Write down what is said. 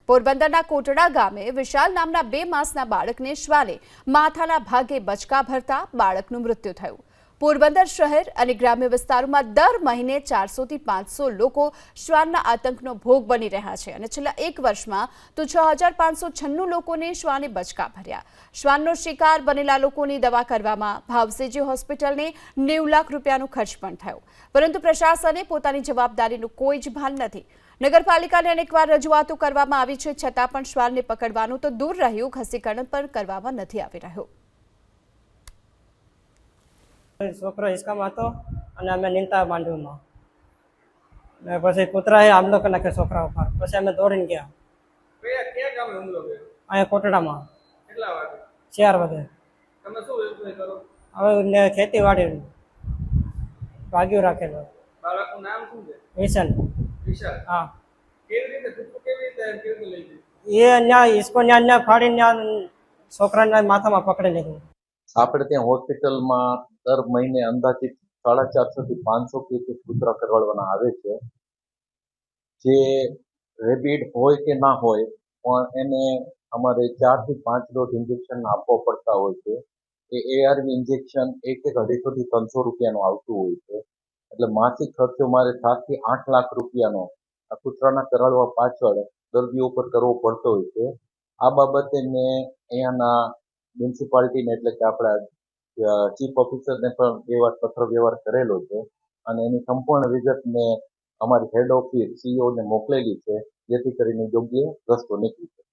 પોરબંદરના કોટડા ગામે વિશાલ નામના 2 માસના બાળકને શ્વાને માથાના ભાગે બચકા ભરતા બાળકનું મૃત્યુ થયું। પોરબંદર શહેર અને ગ્રામ્ય વિસ્તારોમાં દર મહિને 400 થી 500 લોકો શ્વાનના આતંકનો ભોગ બની રહ્યા છે અને છેલ્લા 1 વર્ષમાં તો 6596 લોકોને શ્વાને બચકા ભર્યા। શ્વાનનો શિકાર બનેલા લોકોની દવા કરવામાં ભાવસેજી હોસ્પિટલને 90 લાખ રૂપિયાનો ખર્ચ પણ થયો, પરંતુ પ્રશાસને પોતાની જવાબદારીનું કોઈ જ ભાન નથી। નગરપાલિકાને અનેકવાર રજૂઆતો કરવામાં આવી છે, છતાં પણ શ્વાનને પકડવાનું તો દૂર રહ્યું, ખસીકરણ પણ કરવામાં નથી આવી રહ્યું। છોકરો હિસકામાં હતો અને અમે નીંદતા માંડવીમાં ને પછી કૂતરાએ હુમલો કરી નાખ્યો છોકરા ઉપર। પછી અમે દોડીને ગયા। ક્યાં ગામે હુમલો કર્યો? અહીંયા કોટડામાં। કેટલા વાગે? 4 વાગે। તમે શું વ્યવસાય કરો? હવે ખેતીવાડી ભાગ્યું રાખેલો। બાળકનું નામ શું છે? વિશાલ। વિશાલ? હા। કેવી રીતે કૂતરું કેવી રીતે લઈ ગયું? એ ત્યાં હિસકો ત્યાં ફાડીને ત્યાં છોકરાને માથામાં પકડી લીધું। આપણે ત્યાં હોસ્પિટલમાં દર મહિને અંદાજિત 450 થી 500 કેસ કૂતરા કરવાડવાના આવે છે, જે રેબિડ હોય કે ના હોય પણ એને અમારે 4 થી 5 ડોઝ ઇન્જેક્શન આપવા પડતા હોય છે। એ ARV ઇન્જેક્શન એક 250 થી 300 રૂપિયાનું આવતું હોય છે, એટલે માસિક ખર્ચો મારે 7 થી 8 લાખ રૂપિયાનો આ કૂતરાના કરાડવા પાછળ દર્દીઓ પર કરવો પડતો હોય છે। આ બાબતે મેં અહીંયાના મ્યુનિસિપાલિટીને એટલે કે આપણા ચીફ ઓફિસરને પણ પત્ર વ્યવહાર કરેલો છે અને એની સંપૂર્ણ વિગત મેં અમારી હેડ ઓફિસ CEO ને મોકલેલી છે, જેથી કરીને યોગ્ય રસ્તો નીકળી શકે।